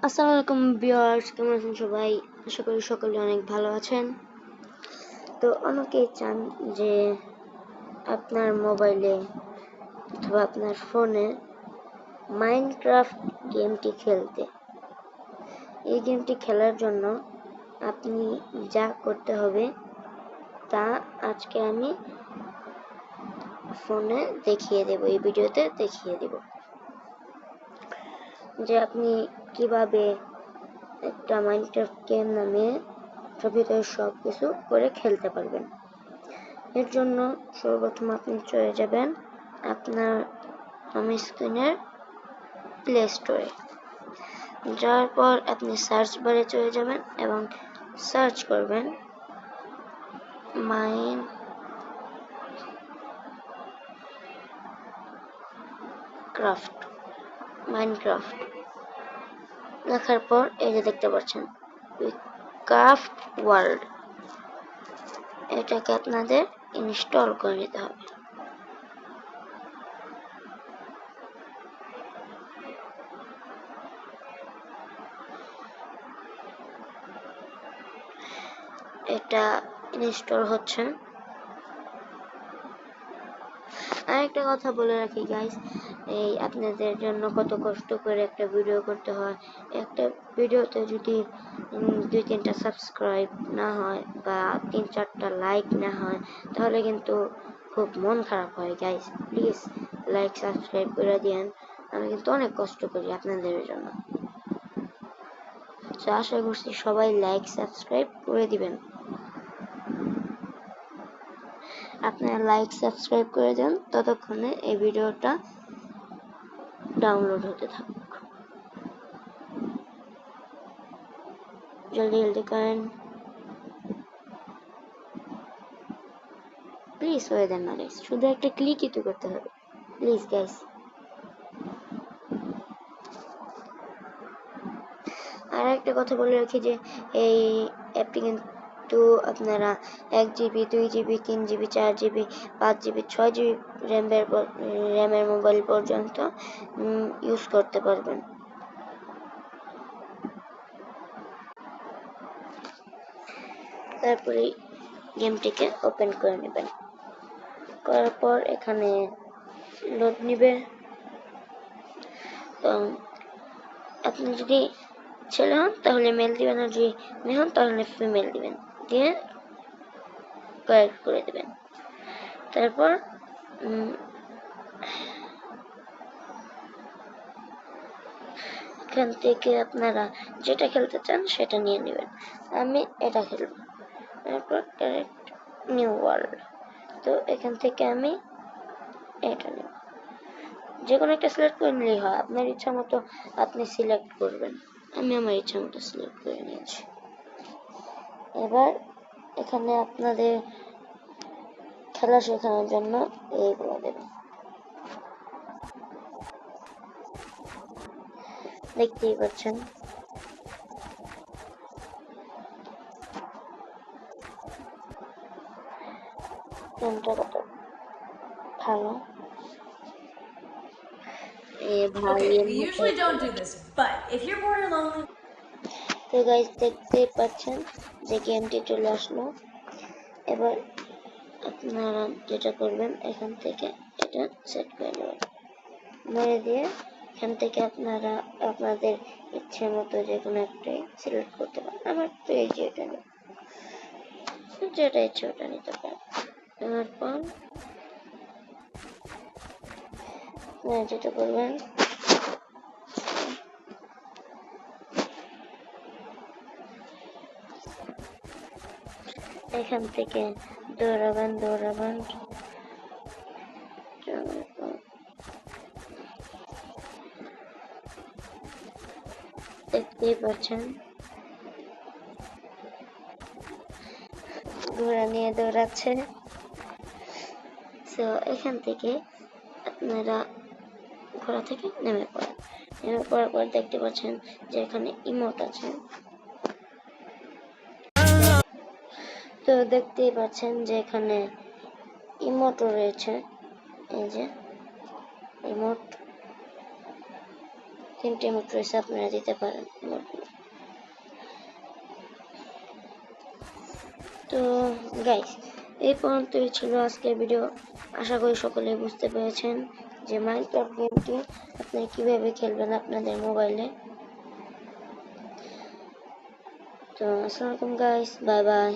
আসসালামু আলাইকুম ভিউয়ার্স, কেমন আছেন সবাই? আশা করি সকলে অনেক ভালো আছেন। তো অনেকেই চান যে আপনার মোবাইলে অথবা আপনার ফোনে মাইনক্রাফট গেমটি খেলতে। এই গেমটি খেলার জন্য আপনি যা করতে হবে তা আজকে আমি ফোনে দেখিয়ে দেব, এই ভিডিওতে দেখিয়ে দেব যে আপনি কিভাবে একটা মাইনক্রাফট গেম নামে ভিতরে সব কিছু করে খেলতে পারবেন। এর জন্য সর্বপ্রথম আপনি চলে যাবেন আপনার হোম স্ক্রিনের প্লে স্টোরে। যাওয়ার পর আপনি সার্চ বারে চলে যাবেন এবং সার্চ করবেন মাইনক্রাফট লেখার পর এই যে দেখতে পাচ্ছেন ক্রাফট ওয়ার্ল্ড, এটাকে আপনাদের ইনস্টল করে নিতে হবে। এটা ইনস্টল হচ্ছে। আরেকটা কথা বলে রাখি গাইস, এই আপনাদের জন্য কত কষ্ট করে একটা ভিডিও করতে হয়। একটা ভিডিওতে যদি 2-3টা সাবস্ক্রাইব না হয় বা 3-4টা লাইক না হয় তাহলে কিন্তু খুব মন খারাপ হয় গাইস। প্লিজ লাইক সাবস্ক্রাইব করে দিন, আমি কিন্তু অনেক কষ্ট করি আপনাদের জন্য। তো আশা করছি সবাই লাইক সাবস্ক্রাইব করে দিবেন। আপনারা লাইক সাবস্ক্রাইব করে দেন, ততক্ষণে এই ভিডিওটা ডাউনলোড হতে থাকুক। জলদি জলদি করেন, প্লিজ হয়ে দেন না গাইস, শুধু একটা ক্লিকই তো করতে হবে, প্লিজ গাইস। আর একটা কথা বলে রাখি যে এই অ্যাপটি কিন্তু আপনারা 1 GB 2 GB 3 GB 4 GB 5 GB 6 GB র্যামের মোবাইল পর্যন্ত ইউজ করতে পারবেন। তারপরে গেমটিকে ওপেন করে নেবেন। করার পর এখানে লোড নিবে। তো আপনি যদি ছেলে হন তাহলে মেল দিবেন, আর যদি মেয়ে হন তাহলে ফিমেল দিবেন, দিয়ে কারেক্ট করে দেবেন। তারপর এখান থেকে আপনারা যেটা খেলতে চান সেটা নিয়ে নেবেন। আমি এটা খেলব। তারপর কারেক্ট নিউ ওয়ার্ল্ড, তো এখান থেকে আমি এটা নেব। যে কোনো একটা সিলেক্ট করে নিলেই হয়, আপনার ইচ্ছা মতো আপনি সিলেক্ট করবেন। আমি আমার ইচ্ছা মতো সিলেক্ট করে নিয়েছি। এবার এখানে আপনাদের খেলা শেখানোর জন্য এইগুলো দেবেন। দেখতেই পাচ্ছেন গেমটা কত ভালো। তো গাইস দেখতেই পাচ্ছেন যে গেমটি চলে আসলো। এবার আপনারা যেটা করবেন, এখান থেকে এটা সেট করে নেবেন, মেরে দিয়ে এখান থেকে আপনারা আপনাদের ইচ্ছে মতো যে কোনো একটাই সিলেক্ট করতে পারেন। আমার তো এই যে এটা নেই, যেটা ইচ্ছে ওটা নিতে পারেন। নেওয়ার পর যেটা করবেন, এখান থেকে দৌড়াবেন দেখতেই পাচ্ছেন ঘোড়া নিয়ে দৌড়াচ্ছে। তো এখান থেকে আপনারা ঘোড়া থেকে নেমে পড়ার পর দেখতে পাচ্ছেন যে এখানে ইমোট আছে। তো দেখতেই পাচ্ছেন যে এখানে ইমোটও রয়েছে, এই যে ইমোট। 3টি ইমোট রয়েছে, আপনারা দিতে পারেন। তো গাইস, এই পর্যন্তই ছিল আজকের ভিডিও। আশা করি সকলে বুঝতে পেরেছেন যে মাইনক্রাফট গেমটি আপনি কিভাবে খেলবেন আপনাদের মোবাইলে। তো আসসালামু আলাইকুম গাইস, বাই বাই।